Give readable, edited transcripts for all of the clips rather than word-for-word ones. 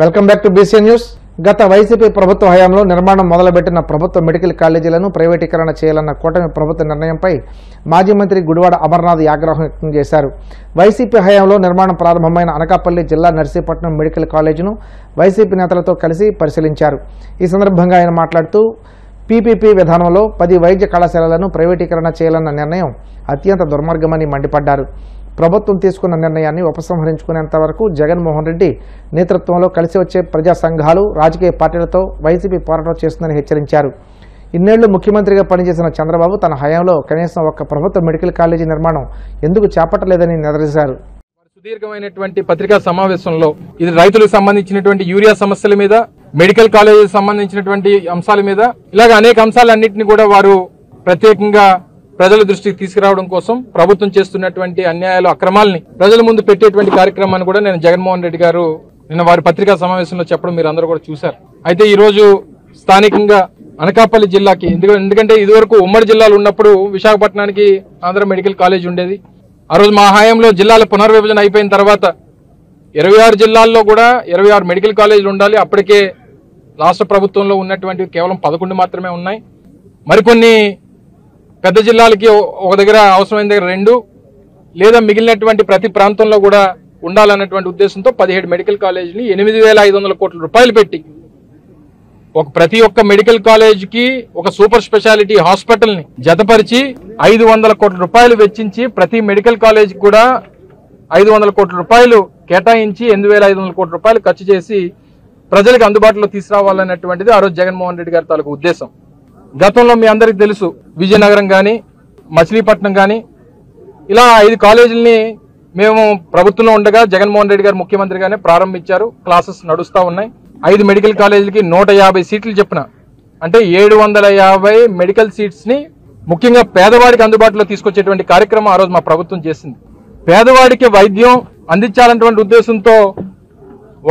Welcome back to BCN news. గత YCP ప్రభుత్వ హయాంలో నిర్మాణం మొదలుపెట్టిన ప్రభుత్వ మెడికల్ కాలేజీలను ప్రైవేటీకరణ చేయాలన్న కూటమి ప్రభుత్వ నిర్ణయంపై మాజీ మంత్రి గుడివాడ అమర్నాథ్ ఆగ్రహం వ్యక్తం చేశారు. వైసీపీ హయాంలో నిర్మాణం ప్రారంభమైన అనకాపల్లి జిల్లా నర్సీపట్నం మెడికల్ కాలేజీను వైసీపీ నేతలతో కలిసి పరిశీలించారు. ఈ సందర్భంగా ఆయన మాట్లాడుతూ PPP విధానంలో 10 వైద్య కళాశాలలను ప్రైవేటీకరణ చేయాలన్న నిర్ణయం అత్యంత దుర్మార్గమని మండిపడ్డారు. ప్రభుత్వం తీసుకున్న నిర్ణయాన్ని ఉపసంహరించుకునేంత వరకు జగన్మోహన్ రెడ్డి నేతృత్వంలో కలిసి వచ్చే ప్రజా సంఘాలు, రాజకీయ పార్టీలతో వైసీపీ పోరాటం చేస్తుందని హెచ్చరించారు. ఇన్నేళ్లు ముఖ్యమంత్రిగా పనిచేసిన చంద్రబాబు తన హయాంలో కనీసం ఒక్క ప్రభుత్వ మెడికల్ కాలేజీ నిర్మాణం ఎందుకు చేపట్టలేదని నిలదీశారు. సుదీర్ఘమైనటువంటి పత్రికా సమావేశంలో ఇది రైతులకు సంబంధించినటువంటి యూరియా సమస్యల మీద, మెడికల్ కాలేజీకి సంబంధించినటువంటి అంశాల మీద, ఇలాగ అనేక అంశాలన్నింటినీ కూడా వారు ప్రత్యేకంగా ప్రజల దృష్టికి తీసుకురావడం కోసం ప్రభుత్వం చేస్తున్నటువంటి అన్యాయాలు, అక్రమాలని ప్రజల ముందు పెట్టేటువంటి కార్యక్రమాన్ని కూడా నేను జగన్మోహన్ రెడ్డి గారు నిన్న వారి పత్రికా సమావేశంలో చెప్పడం మీరు అందరూ కూడా చూశారు. అయితే ఈ రోజు స్థానికంగా అనకాపల్లి జిల్లాకి, ఎందుకంటే ఇదివరకు ఉమ్మడి జిల్లాలు ఉన్నప్పుడు విశాఖపట్నానికి ఆంధ్ర మెడికల్ కాలేజ్ ఉండేది. ఆ రోజు మా హయాంలో జిల్లాల పునర్విభజన అయిపోయిన తర్వాత 26 జిల్లాల్లో కూడా 26 మెడికల్ కాలేజీలు ఉండాలి. అప్పటికే రాష్ట్ర ప్రభుత్వంలో ఉన్నటువంటి కేవలం 11 మాత్రమే ఉన్నాయి. మరికొన్ని పెద్ద జిల్లాలకి ఒక దగ్గర అవసరమైన దగ్గర 2 లేదా మిగిలినటువంటి ప్రతి ప్రాంతంలో కూడా ఉండాలన్నటువంటి ఉద్దేశంతో 17 మెడికల్ కాలేజీని 8,500 కోట్ల రూపాయలు పెట్టి ప్రతి ఒక్క మెడికల్ కాలేజీకి ఒక సూపర్ స్పెషాలిటీ హాస్పిటల్ని జతపరిచి 500 కోట్ల రూపాయలు వెచ్చించి ప్రతి మెడికల్ కాలేజీకి కూడా 500 కోట్ల రూపాయలు కేటాయించి 8,500 కోట్ల రూపాయలు ఖర్చు చేసి ప్రజలకు అందుబాటులో తీసుకురావాలన్నటువంటిది ఆ రోజు జగన్మోహన్ రెడ్డి గారి తాలూకు ఉద్దేశం. గతంలో మీ అందరికీ తెలుసు, విజయనగరం కానీ, మచిలీపట్నం కానీ, ఇలా 5 కాలేజీలని మేము ప్రభుత్వంలో ఉండగా జగన్మోహన్ రెడ్డి గారు ముఖ్యమంత్రిగానే ప్రారంభించారు. క్లాసెస్ నడుస్తూ ఉన్నాయి. 5 మెడికల్ కాలేజీలకి 150 సీట్లు చెప్పిన, అంటే 750 మెడికల్ సీట్స్ ని ముఖ్యంగా పేదవాడికి అందుబాటులో తీసుకొచ్చేటువంటి కార్యక్రమం ఆ రోజు మా ప్రభుత్వం చేసింది. పేదవాడికి వైద్యం అందించాలన్నటువంటి ఉద్దేశంతో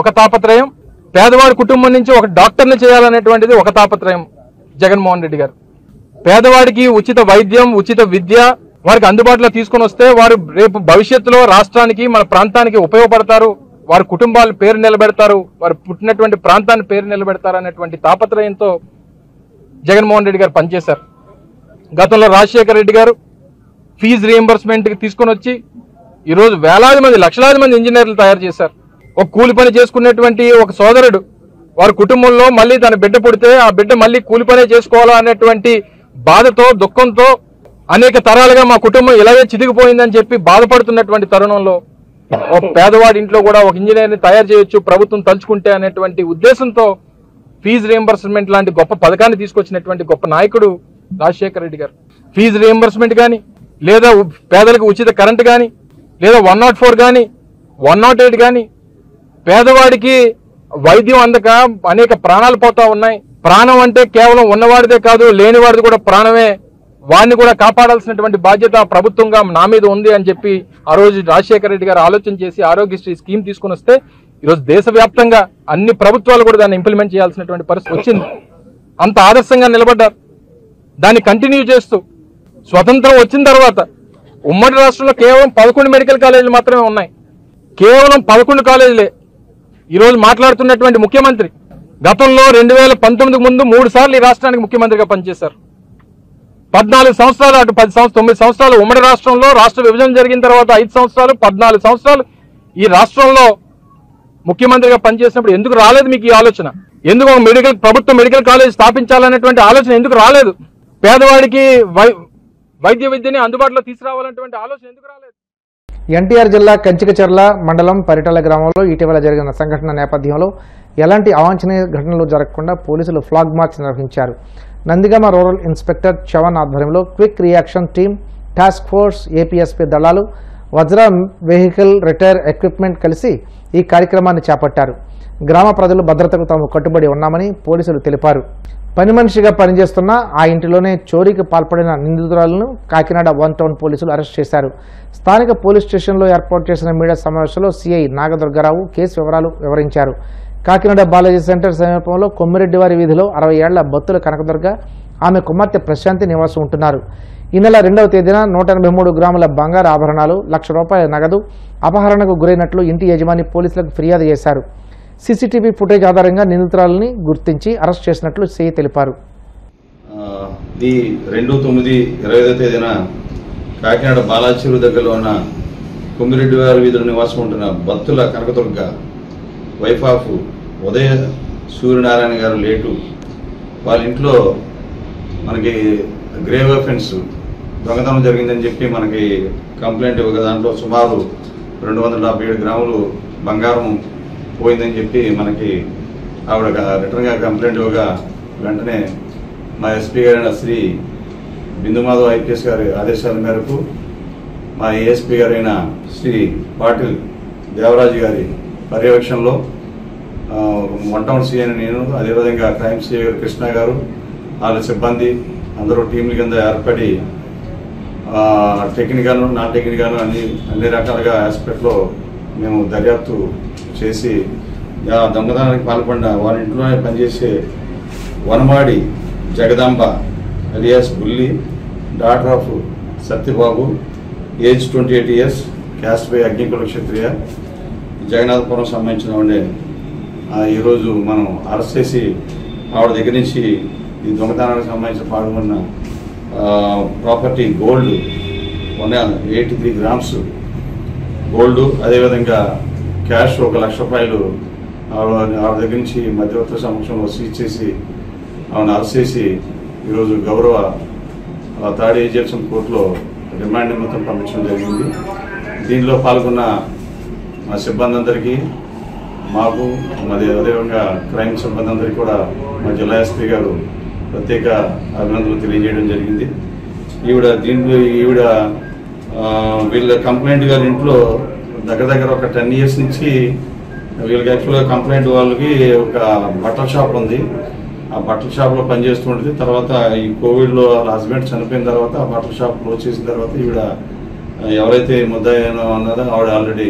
ఒక తాపత్రయం, పేదవాడి కుటుంబం నుంచి ఒక డాక్టర్ని చేయాలనేటువంటిది ఒక తాపత్రయం జగన్మోహన్ రెడ్డి గారు. పేదవాడికి ఉచిత వైద్యం, ఉచిత విద్య వారికి అందుబాటులో తీసుకొని వస్తే వారు రేపు భవిష్యత్తులో రాష్ట్రానికి, మన ప్రాంతానికి ఉపయోగపడతారు, వారి కుటుంబాల పేరు నిలబెడతారు, వారు పుట్టినటువంటి ప్రాంతాన్ని పేరు నిలబెడతారు అనేటువంటి తాపత్రయంతో జగన్మోహన్ రెడ్డి గారు పనిచేశారు. గతంలో రాజశేఖర రెడ్డి గారు ఫీజు రీఎంబర్స్మెంట్కి తీసుకొని వచ్చి ఈరోజు వేలాది మంది, లక్షలాది మంది ఇంజనీర్లు తయారు చేశారు. ఒక కూలి పని చేసుకునేటువంటి ఒక సోదరుడు వారి కుటుంబంలో మళ్ళీ తన బిడ్డ పుడితే ఆ బిడ్డ మళ్ళీ కూలి పనే చేసుకోవాలా అనేటువంటి బాధతో, దుఃఖంతో అనేక తరాలుగా మా కుటుంబం ఇలాగే చిదిగిపోయిందని చెప్పి బాధపడుతున్నటువంటి తరుణంలో ఒక పేదవాడి ఇంట్లో కూడా ఒక ఇంజనీర్ని తయారు చేయొచ్చు ప్రభుత్వం తలుచుకుంటే అనేటువంటి ఉద్దేశంతో ఫీజు రీఎంబర్స్మెంట్ లాంటి గొప్ప పథకాన్ని తీసుకొచ్చినటువంటి గొప్ప నాయకుడు రాజశేఖర రెడ్డి గారు. ఫీజు రీఎంబర్స్మెంట్ కానీ, లేదా పేదలకు ఉచిత కరెంటు కానీ, లేదా 104 కానీ, 108 కానీ, పేదవాడికి వైద్యం అందక అనేక ప్రాణాలు పోతా ఉన్నాయి. ప్రాణం అంటే కేవలం ఉన్నవాడిదే కాదు, లేనివాడిది కూడా ప్రాణమే. వాడిని కూడా కాపాడాల్సినటువంటి బాధ్యత ప్రభుత్వంగా నా మీద ఉంది అని చెప్పి ఆ రోజు రాజశేఖర రెడ్డి గారు ఆలోచన చేసి ఆరోగ్యశ్రీ స్కీమ్ తీసుకుని వస్తే ఈరోజు దేశవ్యాప్తంగా అన్ని ప్రభుత్వాలు కూడా దాన్ని ఇంప్లిమెంట్ చేయాల్సినటువంటి పరిస్థితి వచ్చింది. అంత ఆదర్శంగా నిలబడ్డారు. దాన్ని కంటిన్యూ చేస్తూ స్వతంత్రం వచ్చిన తర్వాత ఉమ్మడి రాష్ట్రంలో కేవలం 11 మెడికల్ కాలేజీలు మాత్రమే ఉన్నాయి. కేవలం 11 కాలేజీలే. ఈరోజు మాట్లాడుతున్నటువంటి ముఖ్యమంత్రి గతంలో 2019 ముందు 3 సార్లు ఈ రాష్ట్రానికి ముఖ్యమంత్రిగా పనిచేశారు. 14 సంవత్సరాలు, అటు 9 సంవత్సరాలు ఉమ్మడి రాష్ట్రంలో, రాష్ట్ర విభజన జరిగిన తర్వాత 5 సంవత్సరాలు, 14 సంవత్సరాలు ఈ రాష్ట్రంలో ముఖ్యమంత్రిగా పనిచేసినప్పుడు ఎందుకు రాలేదు మీకు ఈ ఆలోచన? ఎందుకు ప్రభుత్వ మెడికల్ కాలేజ్ స్థాపించాలనేటువంటి ఆలోచన ఎందుకు రాలేదు? పేదవాడికి వైద్య విద్యని అందుబాటులో తీసుకురావాలనేటువంటి ఆలోచన ఎందుకు రాలేదు? ఎన్టీఆర్ జిల్లా కంచికచర్ల మండలం పరిటాల గ్రామంలో ఇటీవల జరిగిన సంఘటన నేపథ్యంలో ఎలాంటి అవాంఛనీయ ఘటనలు జరగకుండా పోలీసులు ఫ్లాగ్ మార్చ్ నిర్వహించారు. నందిగామ రూరల్ ఇన్స్పెక్టర్ చవన్ ఆధ్వర్యంలో quick reaction team, task force, APSP దళాలు, వజ్ర వెహికల్ రిటైర్ ఎక్విప్మెంట్ కలిసి ఈ కార్యక్రమాన్ని చేపట్టారు. గ్రామ ప్రజలు భద్రతకు తాము కట్టుబడి ఉన్నామని పోలీసులు తెలిపారు. పని మనిషిగా పనిచేస్తున్న ఆ ఇంటిలోనే చోరీకి పాల్పడిన నిందితురాలను కాకినాడ 1 టౌన్ పోలీసులు అరెస్ట్ చేశారు. స్థానిక పోలీస్ స్టేషన్లో ఏర్పాటు చేసిన మీడియా సమావేశంలో సిఐ నాగదుర్గారావు కేసు వివరాలు వివరించారు. కాకినాడ బాలాజీ సెంటర్ సమీపంలో కొమ్మిరెడ్డివారి వీధిలో 60 ఏళ్ల బత్తుల కనకదుర్గ, ఆమె కుమార్తె ప్రశాంతి నివాసం ఉంటున్నారు. ఈ నెల 2వ తేదీన 183 గ్రాముల బంగారు ఆభరణాలు, 1,00,000 రూపాయల నగదు అపహరణకు గురైనట్లు ఇంటి యజమాని పోలీసులకు ఫిర్యాదు చేశారు. సీసీటీవీ ఫుటేజ్ ఆధారంగా నిందితురాలని గుర్తించి అరెస్ట్ చేసినట్లు సిఐ తెలిపారు. ఈ 2/9/25 తేదీన కాకినాడ బాలాచెరువు దగ్గరలో ఉన్న కొమ్మిరెడ్డి వారి వీధిలో నివాసం ఉంటున్న బత్తుల కనకదుర్గ వైఫ్ ఆఫ్ ఉదయ సూర్యనారాయణ గారు లేటు వాళ్ళ ఇంట్లో మనకి గ్రేవ్ అఫెన్స్ దొంగతనం జరిగిందని చెప్పి మనకి కంప్లైంట్ ఇవ్వగా దాంట్లో సుమారు 257 గ్రాములు బంగారం పోయిందని చెప్పి మనకి ఆవిడ రిటర్న్గా కంప్లైంట్ ఇవ్వగా వెంటనే మా ఎస్పీ గారైన శ్రీ బిందుమాధవ్ ఐపీఎస్ గారి ఆదేశాల మేరకు మా ఏఎస్పీ గారైన శ్రీ పాటిల్ దేవరాజు గారి పర్యవేక్షణలో 1 టౌన్ సిఐ నేను, అదేవిధంగా క్రైమ్ సిఐ గారు కృష్ణ గారు, వాళ్ళ సిబ్బంది అందరూ టీంల కింద ఏర్పడి టెక్నికల్ నాన్ టెక్నికల్ అన్ని రకాలుగా ఆస్పెక్ట్లో మేము దర్యాప్తు చేసి దొంగతనానికి పాల్పడిన వాళ్ళ ఇంట్లోనే పనిచేసే Vanamadi Jagadamba alias Bulli, daughter of Satyababu, age 28 years, caste by Agnikula Kshatriya, Jagannathapuram సంబంధించిన ఉండే ఈరోజు మనం అరెస్ట్ చేసి ఆవిడ దగ్గర నుంచి ఈ దొంగతనానికి సంబంధించిన పాల్గొన్న ప్రాపర్టీ గోల్డ్ 183 grams గోల్డ్, అదేవిధంగా క్యాష్ 1 లక్ష రూపాయలు ఆవిడ దగ్గర నుంచి మధ్యవర్తుల సమక్షంలో సీజ్ చేసి ఆవిడని అరెస్ట్ చేసి ఈరోజు గౌరవ థర్డ్ ఏజిఎఫ్ఎం కోర్టులో రిమాండ్ నిమిత్తం పంపించడం జరిగింది. దీనిలో పాల్గొన్న మా సిబ్బంది అందరికీ, మాకు అదేవిధంగా క్రైమ్ సిబ్బంది అందరికీ కూడా మా జిల్లా ఎస్పీ గారు ప్రత్యేక అభినందనలు తెలియజేయడం జరిగింది. ఈవిడ వీళ్ళ కంప్లైంట్ గారి ఇంట్లో దగ్గర ఒక 10 years నుంచి వీళ్ళకి యాక్చువల్గా కంప్లైంట్ వాళ్ళకి ఒక బట్టల షాప్ ఉంది. ఆ బట్టల షాప్లో పనిచేస్తుంటుంది. తర్వాత ఈ కోవిడ్లో వాళ్ళ హస్బెండ్ చనిపోయిన తర్వాత ఆ బట్టల షాప్ క్లోజ్ చేసిన తర్వాత ఈవిడ ఎవరైతే ముద్దాయి ఉన్నదో ఆవిడ ఆల్రెడీ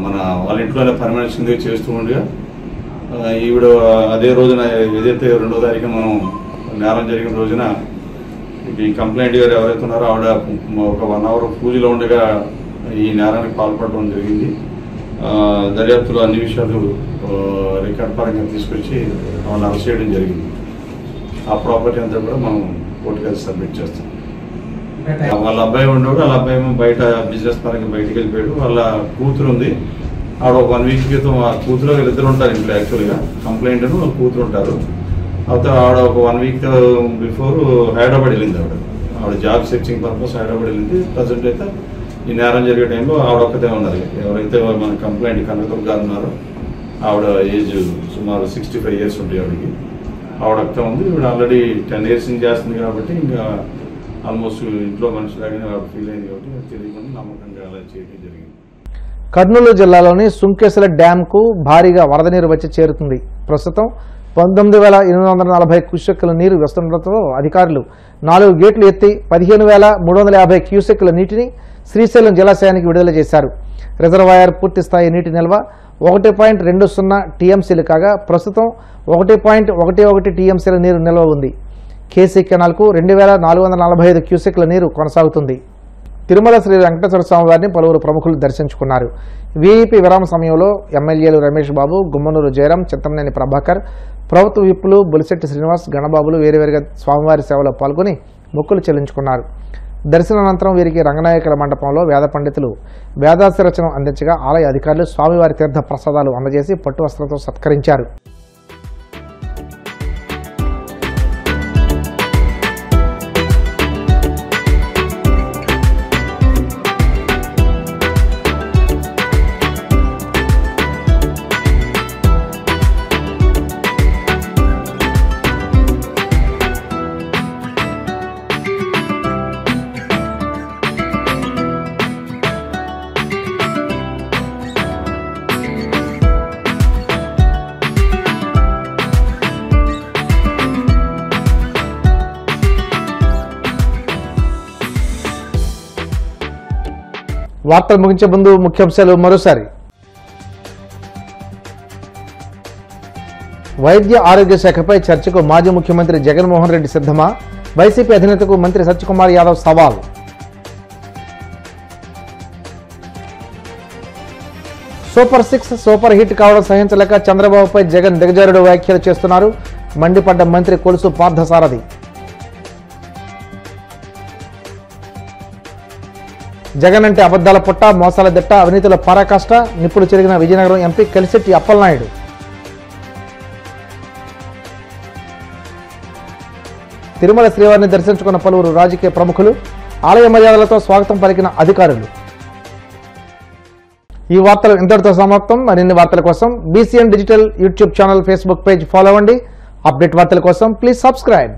మన వాళ్ళ ఇంట్లోనే పర్మనెన్సీగా చేస్తూ ఉండగా ఈవిడ అదే రోజున ఏదైతే 2వ తారీఖున మనం నేరం జరిగిన రోజున ఈ కంప్లైంట్ గారు ఎవరైతే ఉన్నారో ఆవిడ ఒక 1 hour పూజలో ఉండగా ఈ నేరానికి పాల్పడడం జరిగింది. దర్యాప్తులో అన్ని విషయాలు రికార్డ్ పరంగా తీసుకొచ్చి వాళ్ళని అరెస్ట్ చేయడం జరిగింది. ఆ ప్రాపర్టీ అంతా కూడా మనం కోర్టుకి సబ్మిట్ చేస్తాం. వాళ్ళ అబ్బాయి ఉండేవాడు, వాళ్ళ అబ్బాయి బయట బిజినెస్ పరంగా బయటకు వెళ్ళిపోయాడు. వాళ్ళ కూతురు ఉంది, ఆవిడ ఒక 1 week క్రితం ఆ కూతురు వీళ్ళిద్దరు ఉంటారు ఇంట్లో. యాక్చువల్గా కంప్లైంట్ వాళ్ళ కూతురు ఉంటారు. అయితే ఆవిడ ఒక 1 week బిఫోర్ హైదరాబాద్ వెళ్ళింది. ఆవిడ జాబ్ సెర్చింగ్ పర్పస్ హైదరాబాద్ వెళ్ళింది. ప్రజెంట్ అయితే ఈ నేరం జరిగే టైంలో ఆవిడ ఒక్కతే ఉన్నది. ఎవరైతే మన కంప్లైంట్ కనకదుర్గ గారు ఉన్నారో ఆవిడ ఏజ్ సుమారు 65 years ఉంటుంది ఆవిడకి. ఆవిడ ఒక్కతే ఉంది. ఈవిడ ఆల్రెడీ 10 years నుంచి చేస్తుంది కాబట్టి ఇంకా ఆల్మోస్ట్ ఇంట్లో మనిషిలాగానే ఆవిడ ఫీల్ అయింది కాబట్టి తెలియకుండా నమ్మకంగా అలా చేయడం జరిగింది. కర్నూలు జిల్లాలోని సుంకేశ్వర డ్యాంకు భారీగా వరద నీరు వచ్చి చేరుతుంది. ప్రస్తుతం 19,840 క్యూసెక్కుల నీరు వస్తుండటంతో అధికారులు 4 గేట్లు ఎత్తి 15,350 క్యూసెక్కుల నీటిని శ్రీశైలం జలాశయానికి విడుదల చేశారు. రిజర్వాయర్ పూర్తి స్థాయి నీటి నిల్వ 1.20 టీఎంసీలు కాగా ప్రస్తుతం 1.11 టీఎంసీల నీరు నిల్వ ఉంది. కేసీ కెనాల్కు 2,445 క్యూసెక్ల నీరు కొనసాగుతుంది. తిరుమల శ్రీ వెంకటేశ్వర స్వామి వారిని పలువురు ప్రముఖులు దర్శించుకున్నారు. వీఐపీ విరామ సమయంలో ఎమ్మెల్యేలు రమేష్ బాబు, గుమ్మనూరు జయరాం, చింతమనేని ప్రభాకర్, ప్రభుత్వ విప్పులు బొలిశెట్టి శ్రీనివాస్, గణబాబులు వేరువేరుగా స్వామివారి సేవలో పాల్గొని మొక్కులు చెల్లించుకున్నారు. దర్శనానంతరం వీరికి రంగనాయకుల మండపంలో వేద పండితులు వేదాశీర్వచనం అందించగా ఆలయ అధికారులు స్వామివారి తీర్థ ప్రసాదాలు అందజేసి పట్టు వస్త్రంతో సత్కరించారు. వార్తలు ముగించే ముందు ముఖ్యాంశాలు మరోసారి. వైద్య ఆరోగ్య శాఖపై చర్చకు మాజీ ముఖ్యమంత్రి జగన్మోహన్ రెడ్డి సిద్ధమా? వైసీపీ అధినేతకు మంత్రి సత్యకుమార్ యాదవ్ సవాల్. సూపర్ 6 సూపర్ హిట్ కావడం సహించలేక చంద్రబాబుపై జగన్ దిగజారుడు వ్యాఖ్యలు చేస్తున్నారు. మండిపడ్డ మంత్రి కొలుసు పార్థసారథి. జగన్ అంటే అబద్ధాల పుట్ట, మోసాల దిట్ట, అవినీతిలో పరాకాష్ట, నిప్పులు చెరిగిన విజయనగరం ఎంపీ కలిశెట్టి అప్పలనాయుడు. తిరుమల శ్రీవారిని దర్శించుకున్న పలువురు రాజకీయ ప్రముఖులు. ఆలయ మర్యాదలతో స్వాగతం పలికిన అధికారులు. ఈ వార్తలు ఇంతటితో సమాప్తం. మరిన్ని వార్తల కోసం BCN digital YouTube channel, Facebook page follow అవ్వండి. అప్డేట్ వార్తల కోసం ప్లీజ్ సబ్స్క్రైబ్.